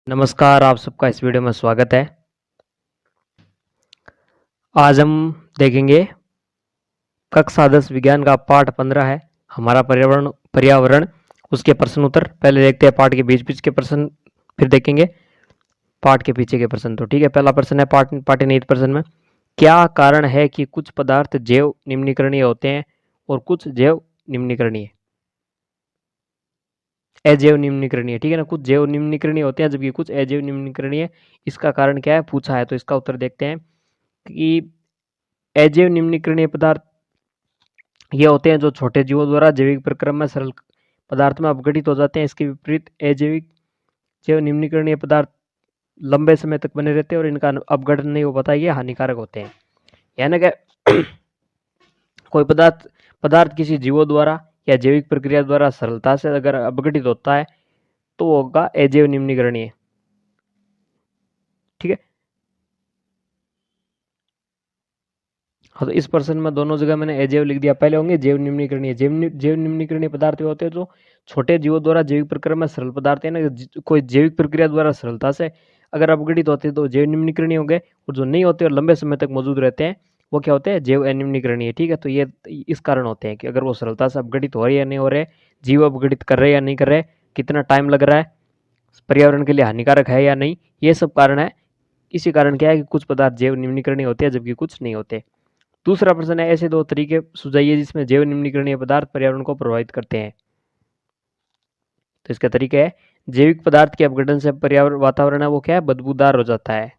नमस्कार, आप सबका इस वीडियो में स्वागत है। आज हम देखेंगे कक्षा 10 विज्ञान का पाठ 15 है हमारा पर्यावरण पर्यावरण उसके प्रश्न उत्तर। पहले देखते हैं पाठ के बीच के प्रश्न, फिर देखेंगे पाठ के पीछे के प्रश्न। तो ठीक है, पहला प्रश्न है पाठनीति प्रश्न में, क्या कारण है कि कुछ पदार्थ जैव निम्नीकरणीय होते हैं और कुछ जैव निम्नीकरणीय अजैव निम्नीकरणीय। ठीक है ना, कुछ जैव निम्नीकरणीय होते हैं जबकि कुछ अजैव निम्नीकरणीय। इसका कारण क्या है पूछा है, तो इसका उत्तर देखते हैं कि अजैव निम्नीकरणीय पदार्थ ये होते हैं जो छोटे जीवों द्वारा जैविक प्रक्रम में सरल पदार्थ में अपघटित हो जाते हैं। इसके विपरीत अजैविक जैव निम्नीकरणीय पदार्थ लंबे समय तक बने रहते हैं और इनका अपघटन नहीं हो पाता, ये हानिकारक होते हैं। यानी कि कोई पदार्थ पदार्थ किसी जीवों द्वारा या जैविक प्रक्रिया द्वारा सरलता से अगर अपघटित होता है तो वो होगा अजैव निम्नीकरणीय। ठीक है, हाँ, तो इस प्रश्न में दोनों जगह मैंने अजैव लिख दिया। पहले होंगे जैव निम्नीकरणीय। जैव निम्नीकरणीय पदार्थ होते हैं जो छोटे जीवों द्वारा जैविक प्रक्रिया में सरल पदार्थ है ना, कोई जैविक प्रक्रिया द्वारा सरलता से अगर अपघटित होते हैं तो जैव निम्नीकरणीय होंगे, और जो नहीं होते और लंबे समय तक मौजूद रहते हैं वो क्या होते हैं, जैव अनिम्नीकरणीय। ठीक है, तो ये इस कारण होते हैं कि अगर वो सरलता से अपघटित हो रहे या नहीं हो रहे, जीव अपघटित कर रहे या नहीं कर रहे, कितना टाइम लग रहा है, पर्यावरण के लिए हानिकारक है या नहीं, ये सब कारण है। इसी कारण क्या है कि कुछ पदार्थ जैव निम्नीकरणीय होते हैं जबकि कुछ नहीं होते। दूसरा प्रश्न है, ऐसे दो तरीके सुझाइए जिसमें जैव निम्नीकरणीय पदार्थ पर्यावरण को प्रभावित करते हैं। तो इसका तरीका है, जैविक पदार्थ के अपघटन से पर्यावरण वातावरण है वो क्या है, बदबूदार हो जाता है।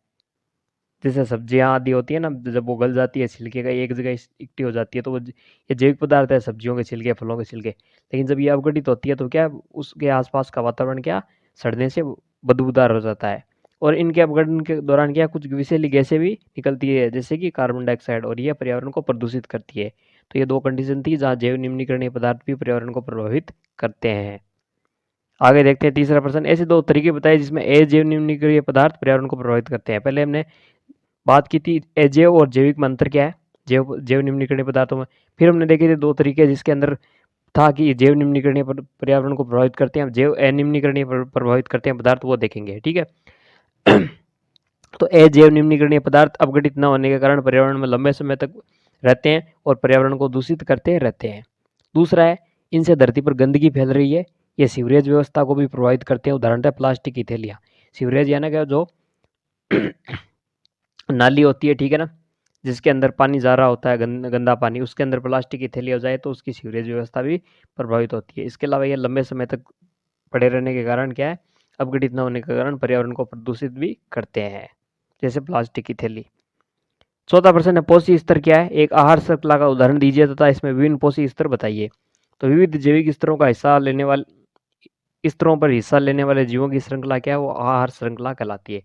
जैसे सब्जियां आदि होती है ना, जब वो गल जाती है छिलके का एक जगह इकट्ठी हो जाती है तो वो ये जैविक पदार्थ है, सब्जियों के छिलके, फलों के छिलके। लेकिन जब ये अपघटित होती है तो क्या उसके आसपास का वातावरण क्या सड़ने से बदबूदार हो जाता है। और इनके अपघटन के दौरान क्या कुछ विषैली गैसें भी निकलती है जैसे कि कार्बन डाइऑक्साइड, और यह पर्यावरण को प्रदूषित करती है। तो ये दो कंडीशन थी जहाँ जैव निम्नीकरणीय पदार्थ भी पर्यावरण को प्रभावित करते हैं। आगे देखते हैं तीसरा प्रश्न, ऐसे दो तरीके बताए जिसमें अजैव निम्नीकरणीय पदार्थ पर्यावरण को प्रभावित करते हैं। पहले हमने बात की थी अजैव और जैविक में अंतर क्या है, जैव जैव निम्नीकरणीय पदार्थों में। फिर हमने देखे थे दो तरीके जिसके अंदर था कि जैव निम्नीकरणीय पर्यावरण को प्रभावित करते हैं, जैव अनिम्नीकरणीय प्रभावित करते हैं पदार्थ, वो देखेंगे। ठीक है तो अजैव निम्नीकरणीय पदार्थ अपघटित न होने के कारण पर्यावरण में लंबे समय तक रहते हैं और पर्यावरण को दूषित करते रहते हैं। दूसरा है, इनसे धरती पर गंदगी फैल रही है, ये सीवरेज व्यवस्था को भी प्रभावित करते हैं। उदाहरण है प्लास्टिक की थैलियाँ। सीवरेज यानी कि जो नाली होती है, ठीक है ना, जिसके अंदर पानी जा रहा होता है, गंदा पानी, उसके अंदर प्लास्टिक की थैली हो जाए तो उसकी सीवरेज व्यवस्था भी प्रभावित होती है। इसके अलावा ये लंबे समय तक पड़े रहने के कारण क्या है, अपघटित न होने के कारण पर्यावरण को प्रदूषित भी करते हैं, जैसे प्लास्टिक की थैली। चौथा प्रश्न है, पोषी स्तर क्या है, एक आहार श्रृंखला का उदाहरण दीजिए तथा इसमें विभिन्न पोषी स्तर बताइए। तो विविध जैविक स्तरों का हिस्सा लेने वाले स्तरों पर हिस्सा लेने वाले जीवों की श्रृंखला क्या है, वो आहार श्रृंखला कहलाती है।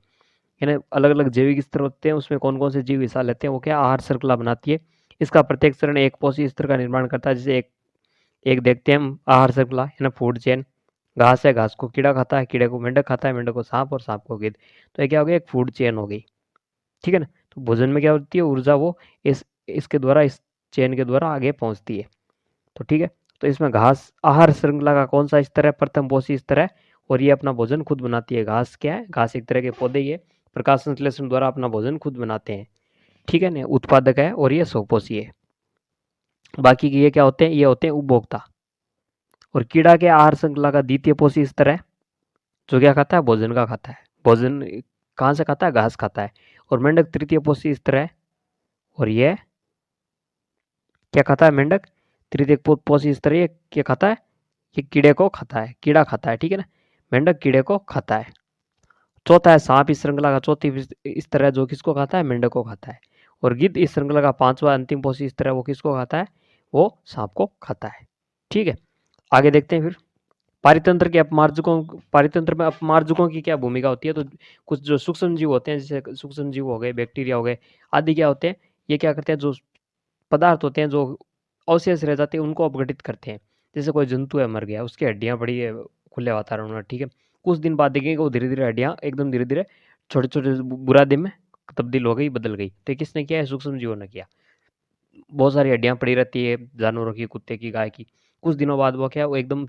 यानी अलग अलग जैविक स्तर होते हैं, उसमें कौन कौन से जीव हिस्सा लेते हैं, वो क्या आहार श्रृंखला बनाती है। इसका प्रत्येक चरण एक पोषी स्तर का निर्माण करता है। जैसे एक देखते हैं हम आहार श्रृंखला है ना, फूड चेन। घास है, घास को कीड़ा खाता है, कीड़े को मेंढक खाता है, मेंढक को सांप, और सांप को गिद्ध। तो ये क्या हो गया, एक फूड चेन हो गई। ठीक है ना, तो भोजन में क्या होती है, ऊर्जा वो इसके द्वारा, इस चेन के द्वारा आगे पहुंचती है। तो ठीक है, तो इसमें घास आहार श्रृंखला का कौन सा स्तर है, प्रथम पोषी स्तर है, और ये अपना भोजन खुद बनाती है। घास क्या है, घास एक तरह के पौधे, ये प्रकाश संश्लेषण द्वारा अपना भोजन खुद बनाते हैं। ठीक है ना, उत्पादक है, और ये स्वपोषी है। बाकी के ये क्या होते हैं, ये होते हैं उपभोक्ता। और कीड़ा के आहार श्रृंखला का द्वितीय पोषी स्तर है, जो क्या खाता है, भोजन का खाता है। भोजन कहाँ से खाता है, घास खाता है। और मेंढक तृतीय पोषी स्तर है, और ये क्या खाता है, मेंढक तृतीय पोषी स्तर, ये क्या खाता है, ये कीड़े को खाता है, कीड़ा खाता है। ठीक है ना, मेंढक कीड़े को खाता है। चौथा है सांप, इस श्रृंखला का चौथी स्तर है, जो किसको खाता है, मेंढक को खाता है। और गिद्ध इस श्रृंखला का पांचवा अंतिम पोषी स्तर है, वो किसको खाता है, वो सांप को खाता है। ठीक है, आगे देखते हैं फिर पारितंत्र में अपमार्जकों की क्या भूमिका होती है। तो कुछ जो सूक्ष्म जीव होते हैं, जैसे सूक्ष्म जीव हो गए, बैक्टीरिया हो गए आदि, क्या होते हैं, ये क्या करते हैं, जो पदार्थ होते हैं जो अवशेष रह जाते हैं उनको अपघटित करते हैं। जैसे कोई जंतु है, मर गया, उसकी हड्डियां पड़ी है खुले वातावरण में, ठीक है, कुछ दिन बाद देखेंगे वो धीरे धीरे हड्डियां एकदम धीरे धीरे छोटे छोटे बुरादे में तब्दील हो गई, बदल गई। तो ये किसने किया है, सूक्ष्म जीवों ने किया। बहुत सारी हड्डियां पड़ी रहती है जानवरों की, कुत्ते की, गाय की। कुछ दिनों बाद वो क्या, वो एकदम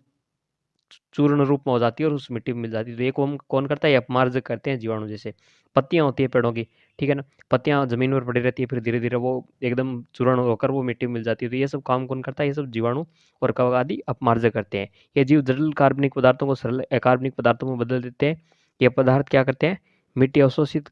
चूर्ण रूप में हो जाती है और उस मिट्टी में मिल जाती है। तो ये कौन करता है, ये अपमार्जक करते हैं जीवाणु। जैसे पत्तियां होती है पेड़ों की, ठीक है ना, पत्तियां जमीन पर पड़ी रहती है, फिर धीरे धीरे वो एकदम चूर्ण होकर वो मिट्टी में मिल जाती है। तो ये सब काम कौन करता है, ये सब जीवाणु और कवक आदि अपमार्जक करते हैं। ये जीव जटिल कार्बनिक पदार्थों को सरल अकार्बनिक पदार्थों में बदल देते हैं। ये पदार्थ क्या करते हैं, मिट्टी अवशोषित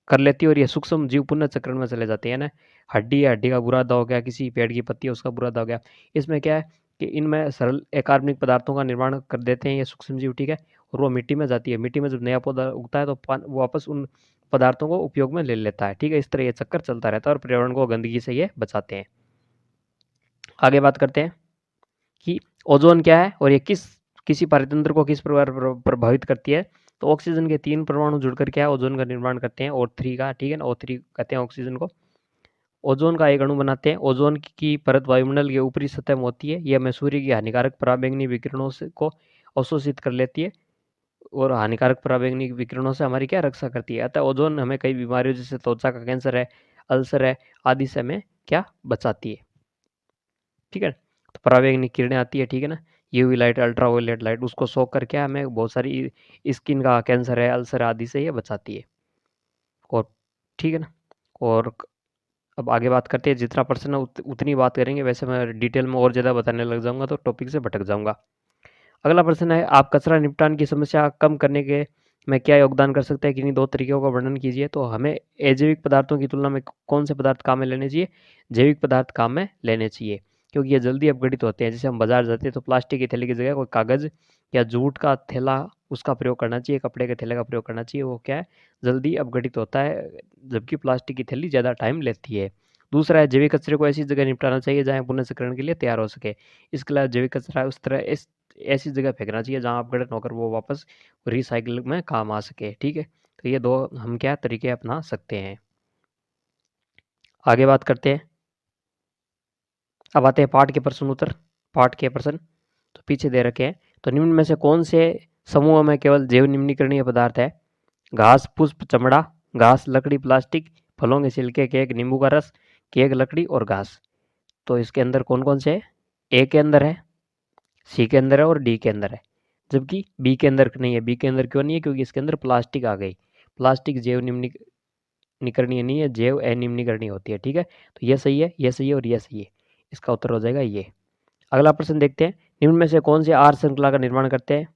कर लेती है और ये सूक्ष्म जीव पुनः चक्रण में चले जाते हैं ना। हड्डी है, हड्डी का बुरादा हो गया, किसी पेड़ की पत्ती है उसका बुरादा हो गया। इसमें क्या है कि इनमें सरल अकार्बनिक पदार्थों का निर्माण कर देते हैं ये सूक्ष्म जीव, ठीक है। और वो मिट्टी में जाती है, मिट्टी में जब नया पौधा उगता है तो वो वापस उन पदार्थों को उपयोग में ले लेता है, ठीक है। इस तरह ये चक्कर चलता रहता है और पर्यावरण को गंदगी से ये बचाते हैं। आगे बात करते हैं कि ओजोन क्या है और ये किसी पारितंत्र को किस प्रकार प्रभावित करती है। तो ऑक्सीजन के 3 परमाणु जुड़कर क्या है, ओजोन का निर्माण करते हैं, O3 का, ठीक है ना। O3 कहते हैं ऑक्सीजन को। ओजोन का एक अणु बनाते हैं। ओजोन की परत वायुमंडल के ऊपरी सतह में होती है। यह हमें सूर्य की हानिकारक पराबैंगनी विकिरणों से को अवशोषित कर लेती है और हानिकारक पराबैंगनी विकिरणों से हमारी क्या रक्षा करती है। अतः ओजोन हमें कई बीमारियों जैसे त्वचा का कैंसर है, अल्सर है आदि से हमें क्या बचाती है, ठीक है। तो पराबैंगनी किरणें आती है, ठीक है ना, यूवी लाइट, अल्ट्रावायलेट लाइट, उसको सोख कर क्या हमें बहुत सारी स्किन का कैंसर है, अल्सर आदि से ये बचाती है। और ठीक है ना। और अब आगे बात करते हैं, जितना प्रश्न है उतनी बात करेंगे, वैसे मैं डिटेल में और ज़्यादा बताने लग जाऊंगा तो टॉपिक से भटक जाऊंगा। अगला प्रश्न है, आप कचरा निपटान की समस्या कम करने के में क्या योगदान कर सकते हैं, किन्हीं 2 तरीकों का वर्णन कीजिए। तो हमें अजैविक पदार्थों की तुलना में कौन से पदार्थ काम में लेने चाहिए, जैविक पदार्थ काम में लेने चाहिए, क्योंकि ये जल्दी अपघटित होते हैं। जैसे हम बाजार जाते हैं तो प्लास्टिक की थैली की जगह कोई कागज़ या जूट का थैला उसका प्रयोग करना चाहिए, कपड़े के थैले का प्रयोग करना चाहिए। वो क्या है, जल्दी अपघटित होता है, जबकि प्लास्टिक की थैली ज़्यादा टाइम लेती है। दूसरा है, जैविक कचरे को ऐसी जगह निपटाना चाहिए जहाँ पुनर्चक्रण के लिए तैयार हो सके। इसके अलावा जैविक कचरा उस तरह ऐसी जगह फेंकना चाहिए जहाँ अपघटन होकर वो वापस रिसाइकिल में काम आ सके, ठीक है। तो ये 2 हम क्या तरीके अपना सकते हैं। आगे बात करते हैं, अब आते हैं पाठ के प्रश्न उत्तर। पाठ के प्रश्न तो पीछे दे रखे हैं। तो निम्न में से कौन से समूह में केवल जैव निम्नीकरणीय पदार्थ है। घास, पुष्प, चमड़ा, घास, लकड़ी, प्लास्टिक, फलों के छिलके, केक, नींबू का रस, केक, लकड़ी और घास। तो इसके अंदर कौन कौन से है, ए के अंदर है, सी के अंदर है और डी के अंदर है, जबकि बी के अंदर नहीं है। बी के अंदर क्यों नहीं है, क्योंकि इसके अंदर प्लास्टिक आ गई। प्लास्टिक जैव निम्नीकरणीय नहीं है, जैव अनिम्नीकरणीय होती है, ठीक है। तो ये सही है, ये सही है और ये सही है। इसका उत्तर हो जाएगा ये। अगला प्रश्न देखते हैं, निम्न में से कौन से आहार श्रृंखला का निर्माण करते हैं।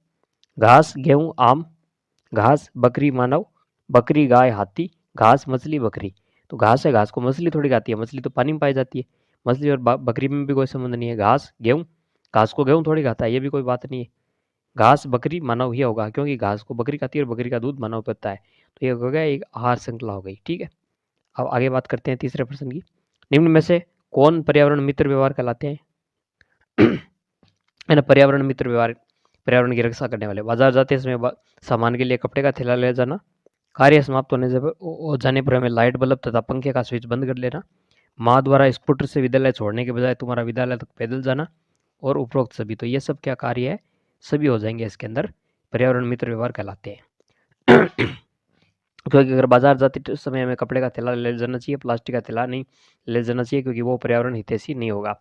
घास, गेहूं, आम, घास, बकरी, मानव, बकरी, गाय, हाथी, घास, मछली, बकरी। तो घास है, घास को मछली थोड़ी खाती है, मछली तो पानी में पाई जाती है। मछली और बकरी में भी कोई संबंध नहीं है। घास, गेहूं, घास को गेहूं थोड़ी खाता है, ये भी कोई बात नहीं है। घास, बकरी, मानव ही होगा, क्योंकि घास को बकरी खाती है और बकरी का दूध मानव पीता है। तो ये हो गया एक आहार श्रृंखला हो गई, ठीक है। अब आगे बात करते हैं तीसरे प्रश्न की। निम्न में से कौन पर्यावरण मित्र व्यवहार कहलाते हैं। है ना, पर्यावरण मित्र व्यवहार, पर्यावरण की रक्षा करने वाले। बाजार जाते समय सामान के लिए कपड़े का थैला ले जाना। कार्य समाप्त हो जाने पर हमें लाइट, बल्ब तथा पंखे का स्विच बंद कर लेना। माँ द्वारा स्कूटर से विद्यालय छोड़ने के बजाय तुम्हारा विद्यालय तक पैदल जाना। और उपरोक्त सभी। तो ये सब क्या कार्य है, सभी हो जाएंगे इसके अंदर पर्यावरण मित्र व्यवहार कहलाते हैं। क्योंकि अगर बाजार जाते समय हमें कपड़े का थैला ले जाना चाहिए, प्लास्टिक का थैला नहीं ले जाना चाहिए, क्योंकि वो पर्यावरण हितैषी नहीं होगा,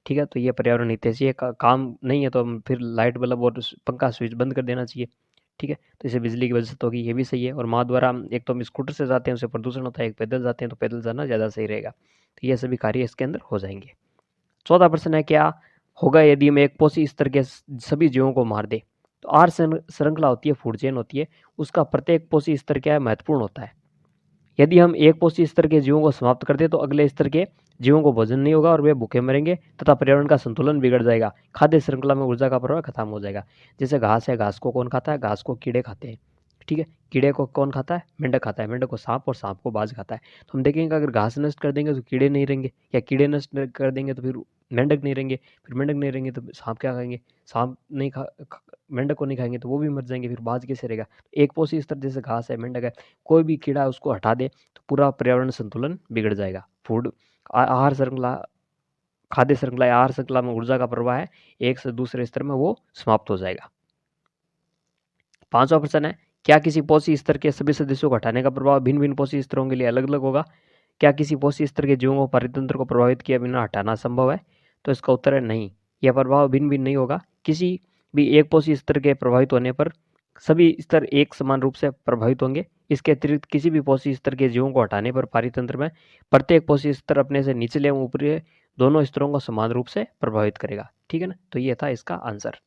ठीक है। तो ये पर्यावरण हितैषी है, काम नहीं है, तो हम फिर लाइट, बल्ब और पंखा स्विच बंद कर देना चाहिए, ठीक है। तो इसे बिजली की वजह से तो होगी, ये भी सही है। और माँ द्वारा, एक तो हम स्कूटर से जाते हैं उससे प्रदूषण होता है, एक पैदल जाते हैं तो पैदल जाना ज़्यादा सही रहेगा। तो ये सभी कार्य इसके अंदर हो जाएंगे। चौथा प्रश्न है, क्या होगा यदि हम एक पोषी स्तर के सभी जीवों को मार दे। तो आहार श्रृंखला होती है, फूड चेन होती है, उसका प्रत्येक पोषी स्तर क्या है, महत्वपूर्ण होता है। यदि हम एक पोषी स्तर के जीवों को समाप्त कर दे तो अगले स्तर के जीवों को भोजन नहीं होगा और वे भूखे मरेंगे तथा पर्यावरण का संतुलन बिगड़ जाएगा। खाद्य श्रृंखला में ऊर्जा का प्रवाह खत्म हो जाएगा। जैसे घास है, घास को कौन खाता है, घास को कीड़े खाते हैं, ठीक है। कीड़े को कौन खाता है, मेंढक खाता है, मेंढक को सांप और सांप को बाज खाता है। तो हम देखेंगे अगर घास नष्ट कर देंगे तो कीड़े नहीं रहेंगे, या कीड़े नष्ट कर देंगे तो फिर मेंढक नहीं रहेंगे, फिर मेंढक नहीं रहेंगे तो सांप क्या खाएंगे, सांप नहीं मेंढक को नहीं खाएंगे तो वो भी मर जाएंगे, फिर बाज कैसे रहेगा। एक पोषी स्तर जैसे घास है, मेंढक है, कोई भी कीड़ा है उसको हटा दे तो पूरा पर्यावरण संतुलन बिगड़ जाएगा। फूड आहार श्रृंखला, खाद्य श्रृंखला या आहार श्रृंखला में ऊर्जा का प्रवाह है, एक से दूसरे स्तर में वो समाप्त हो जाएगा। पांचवा प्रश्न है, क्या किसी पोषी स्तर के सभी सदस्यों को हटाने का प्रभाव भिन्न भिन्न पोषी स्तरों के लिए अलग अलग होगा। क्या किसी पोषी स्तर के जीवों को परितंत्र को प्रभावित किए बिना हटाना संभव है। तो इसका उत्तर है नहीं, यह प्रभाव भिन्न भिन्न नहीं होगा। किसी भी एक पोषी स्तर के प्रभावित होने पर सभी स्तर एक समान रूप से प्रभावित होंगे। इसके अतिरिक्त किसी भी पोषी स्तर के जीवों को हटाने पर पारितंत्र में प्रत्येक पोषी स्तर अपने से निचले एवं ऊपरी दोनों स्तरों को समान रूप से प्रभावित करेगा। ठीक है ना, तो ये था इसका आंसर।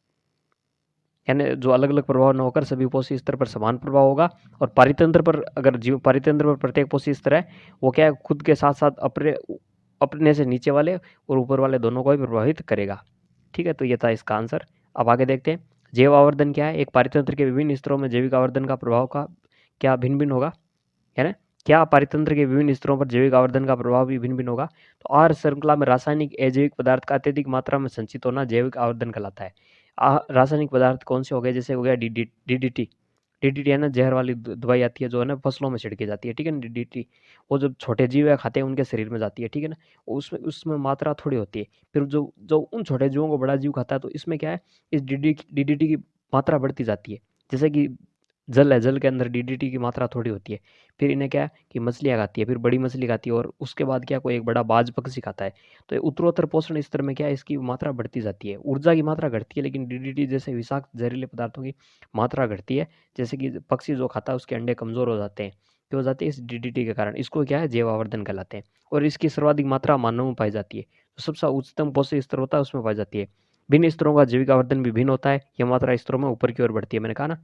यानी जो अलग अलग प्रभाव न होकर सभी पोषी स्तर पर समान प्रभाव होगा, और पारितंत्र पर अगर जीव पारितंत्र पर प्रत्येक पोषी स्तर है वो क्या है, खुद के साथ साथ अपने से नीचे वाले और ऊपर वाले दोनों को भी प्रभावित करेगा। ठीक है, तो ये था इसका आंसर। अब आगे देखते हैं जैव आवर्धन क्या है। एक पारितंत्र के विभिन्न स्तरों में जैविक आवर्धन का प्रभाव का क्या भिन्न भिन्न होगा, है ना। क्या पारितंत्र के विभिन्न स्तरों पर जैविक आवर्धन का प्रभाव भी भिन्न भिन्न होगा। तो आहार श्रृंखला में रासायनिक अजैविक पदार्थ का अत्यधिक मात्रा में संचित होना जैविक आवर्धन कहलाता है। रासायनिक पदार्थ कौन से हो गए, जैसे हो गया डीडीटी। डीडीटी है ना, जहर वाली दवाई आती है जो है ना फसलों में छिड़की जाती है। ठीक है ना, डीडीटी वो जब छोटे जीव है खाते हैं उनके शरीर में जाती है। ठीक है ना, उसमें उसमें मात्रा थोड़ी होती है। फिर जो जो उन छोटे जीवों को बड़ा जीव खाता है तो इसमें क्या है, इस डीडीटी की मात्रा बढ़ती जाती है। जैसे कि जल है, जल के अंदर डीडीटी की मात्रा थोड़ी होती है। फिर इन्हें क्या है कि मछलियाँ खाती है, फिर बड़ी मछली खाती है, और उसके बाद क्या कोई एक बड़ा बाज पक्षी खाता है। तो ये उत्तरोत्तर पोषण स्तर में क्या है, इसकी मात्रा बढ़ती जाती है। ऊर्जा की मात्रा घटती है, लेकिन डीडीटी जैसे विषाक्त जहरीले पदार्थों की मात्रा घटती है। जैसे कि पक्षी जो खाता है उसके अंडे कमजोर हो जाते हैं, क्यों हो जाते हैं, इस डीडीटी के कारण। इसको क्या है, जैव आवर्धन कहलाते हैं। और इसकी सर्वाधिक मात्रा मानव में पाई जाती है। तो सबसे उच्चतम पोषक स्तर होता है उसमें पाई जाती है। भिन्न स्तरों का जैविक आवर्धन भी भिन्न होता है। यह मात्रा स्तरों में ऊपर की ओर बढ़ती है, मैंने कहा ना।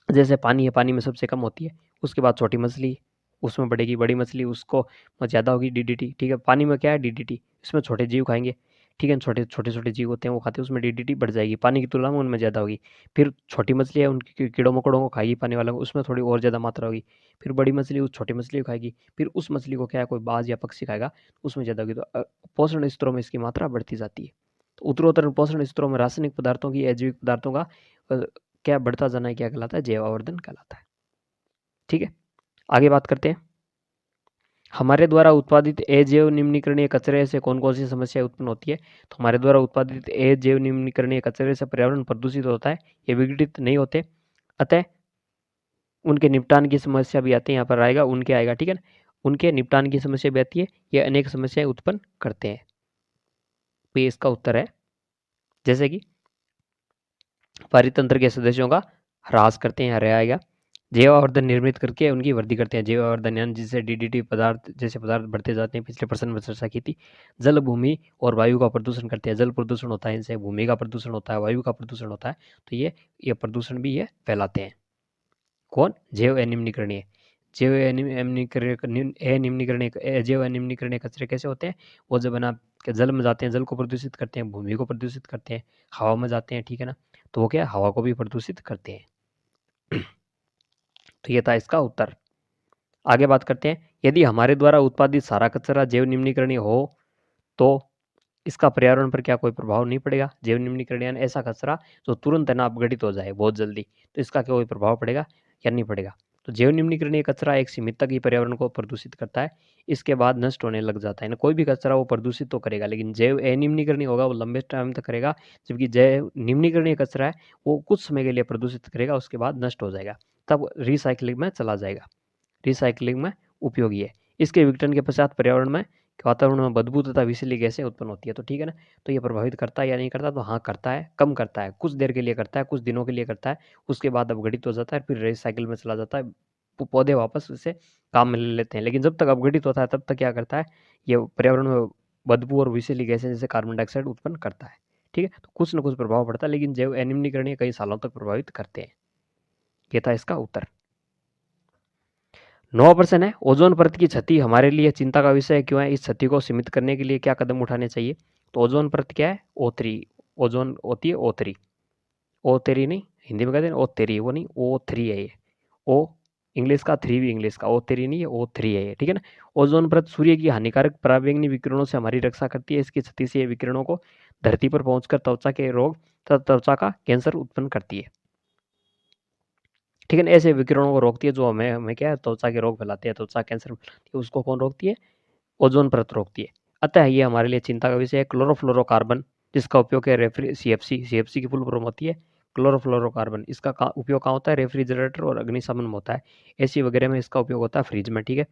जैसे पानी है, पानी में सबसे कम होती है, उसके बाद छोटी मछली, उसमें बढ़ेगी बड़ी मछली, उसको ज़्यादा होगी डीडीटी। ठीक है, पानी में क्या है, डीडीटी, इसमें छोटे जीव खाएंगे। ठीक है, छोटे छोटे छोटे जीव होते हैं वो खाते हैं, उसमें डीडीटी बढ़ जाएगी, पानी की तुलना में उनमें ज़्यादा होगी। फिर छोटी मछली है, उनकी कीड़ों मकोड़ों को खाएगी पानी वालों को, उसमें थोड़ी और ज़्यादा मात्रा होगी। फिर बड़ी मछली उस छोटी मछली को खाएगी, फिर उस मछली को क्या है कोई बाज या पक्षी खाएगा, उसमें ज़्यादा होगी। तो पोषण स्तरों में इसकी मात्रा बढ़ती जाती है। तो उत्तरोत्तर पोषण स्तरों में रासायनिक पदार्थों की अजैविक पदार्थों का क्या बढ़ता जाना है, क्या कहलाता है, जैव आवर्धन कहलाता है। ठीक है, आगे बात करते हैं। हमारे द्वारा उत्पादित अजैव निम्नीकरणीय कचरे से कौन कौन सी समस्या उत्पन्न होती है। तो हमारे द्वारा उत्पादित अजैव निम्नीकरणीय कचरे से पर्यावरण प्रदूषित होता है, ये विघटित नहीं होते, अतः उनके निपटान की समस्या भी आती है, यहाँ पर आएगा उनके आएगा। ठीक है ना, उनके निपटान की समस्या भी आती है, ये अनेक समस्याएं उत्पन्न करते हैं। तो ये इसका उत्तर है। जैसे कि पारितंत्र के सदस्यों का ह्रास करते हैं, हरे आएगा। जैव आवर्धन निर्मित करके उनकी वृद्धि करते हैं। जैव आवर्धन यानी जिससे डीडीटी पदार्थ जैसे पदार्थ बढ़ते जाते हैं, पिछले प्रश्न में चर्चा की थी। जल, भूमि और वायु का प्रदूषण करते हैं। जल प्रदूषण होता है इनसे, भूमि का प्रदूषण होता है, वायु का प्रदूषण होता है। तो ये प्रदूषण भी ये फैलाते हैं। कौन, जैव अनिम्नीकरणीय। जैव अनिम्नीकरणीय जैव अनिम्नीकरणीय कचरे कैसे होते हैं, वो जब बना जल में जाते हैं, जल को प्रदूषित करते हैं, भूमि को प्रदूषित करते हैं, हवा में जाते हैं। ठीक है ना, तो वो क्या हवा को भी प्रदूषित करते हैं। तो ये था इसका उत्तर। आगे बात करते हैं, यदि हमारे द्वारा उत्पादित सारा कचरा जैव निम्नीकरणीय हो तो इसका पर्यावरण पर क्या कोई प्रभाव नहीं पड़ेगा। जैव निम्नीकरणीय यानी ऐसा कचरा जो तुरंत है ना अपघटित हो जाए बहुत जल्दी, तो इसका क्या कोई प्रभाव पड़ेगा या नहीं पड़ेगा। तो जैव निम्नीकरणीय कचरा एक सीमित तक ही पर्यावरण को प्रदूषित करता है, इसके बाद नष्ट होने लग जाता है ना। कोई भी कचरा वो प्रदूषित तो करेगा, लेकिन जैव अनिम्नीकरणीय होगा वो लंबे टाइम तक करेगा, जबकि जैव निम्नीकरणीय कचरा है वो कुछ समय के लिए प्रदूषित करेगा, उसके बाद नष्ट हो जाएगा, तब रिसाइकलिंग में चला जाएगा, रिसाइकलिंग में उपयोगी है। इसके विघटन के पश्चात पर्यावरण में वातावरण में बदबू तथा विषैली गैसें उत्पन्न होती है। तो ठीक है ना, तो ये प्रभावित करता है या नहीं करता, तो हाँ करता है, कम करता है, कुछ देर के लिए करता है, कुछ दिनों के लिए करता है, उसके बाद अपघटित हो जाता है, फिर रिसाइकिल में चला जाता है, पौधे वापस उसे काम में ले लेते हैं। लेकिन जब तक अपघटित होता है तब तक क्या करता है, ये पर्यावरण में बदबू और विषैली गैसें जैसे कार्बन डाइऑक्साइड उत्पन्न करता है। ठीक है, तो कुछ न कुछ प्रभाव पड़ता है, लेकिन जैव अनिम्नीकरणीय कई सालों तक प्रभावित करते हैं। ये था इसका उत्तर। 9 प्रश्न है, ओजोन परत की क्षति हमारे लिए चिंता का विषय क्यों है, इस क्षति को सीमित करने के लिए क्या कदम उठाने चाहिए। तो ओजोन परत क्या है, O3, ओजोन होती है O3, O3 नहीं, हिंदी में कहते हैं O3, वो नहीं, O3 है ये, O इंग्लिश का, 3 भी इंग्लिश का, O3 नहीं है, O3 है ये। ठीक है ना, ओजोन परत सूर्य की हानिकारक पराबैंगनी विकिरणों से हमारी रक्षा करती है। इसकी क्षति से ये विकिरणों को धरती पर पहुंचकर त्वचा के रोग तथा त्वचा का कैंसर उत्पन्न करती है। ठीक है ना, ऐसे विकिरणों को रोकती है जो हमें क्या है, त्वचा के रोग फैलाते हैं, त्वचा कैंसर फैलाती है, उसको कौन रोकती है, ओजोन परत रोकती है। अतः ये हमारे लिए चिंता का विषय है। क्लोरोफ्लोरोकार्बन जिसका उपयोग है सीएफसी की फुल फॉर्म होती है क्लोरोफ्लोरोकार्बन। इसका उपयोग कहाँ होता है, रेफ्रिजरेटर और अग्निशमन में होता है, एसी वगैरह में इसका उपयोग होता है, फ्रिज में। ठीक है,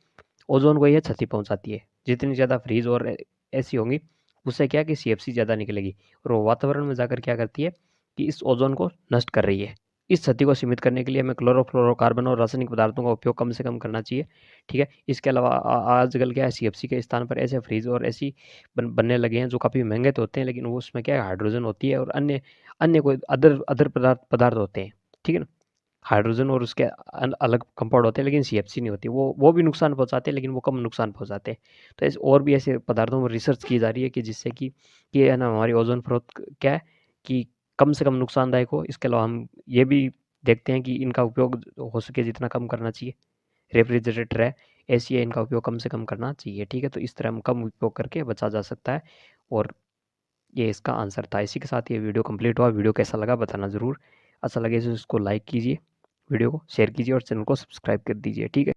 ओजोन को यह क्षति पहुंचाती है। जितनी ज़्यादा फ्रिज और एसी होंगी उससे क्या कि सीएफसी ज़्यादा निकलेगी और वो वातावरण में जाकर क्या करती है कि इस ओजोन को नष्ट कर रही है। इस क्षति को सीमित करने के लिए हमें क्लोरोफ्लोरोकार्बन और रासायनिक पदार्थों का उपयोग कम से कम करना चाहिए, ठीक है। इसके अलावा आजकल क्या है, सीएफसी के स्थान पर ऐसे फ्रिज और ऐसी बनने लगे हैं जो काफ़ी महंगे तो होते हैं, लेकिन वो उसमें क्या है, हाइड्रोजन होती है और अन्य अन्य कोई अदर पदार्थ होते हैं, ठीक है ना। हाइड्रोजन और उसके अलग कंपाउंड होते हैं, लेकिन सीएफसी नहीं होती। वो भी नुकसान पहुंचाते हैं, लेकिन वो कम नुकसान पहुंचाते हैं। तो ऐसे और भी ऐसे पदार्थों पर रिसर्च की जा रही है कि जिससे कि ये है ना, हमारी ओजोन परत क्या है कि कम से कम नुकसानदायक हो। इसके अलावा हम ये भी देखते हैं कि इनका उपयोग हो सके जितना कम करना चाहिए। रेफ्रिजरेटर है, एसी है, इनका उपयोग कम से कम करना चाहिए, ठीक है। तो इस तरह हम कम उपयोग करके बचा जा सकता है। और ये इसका आंसर था। इसी के साथ ये वीडियो कंप्लीट हुआ। वीडियो कैसा लगा बताना ज़रूर। अच्छा लगे तो इसको लाइक कीजिए, वीडियो को शेयर कीजिए और चैनल को सब्सक्राइब कर दीजिए, ठीक है।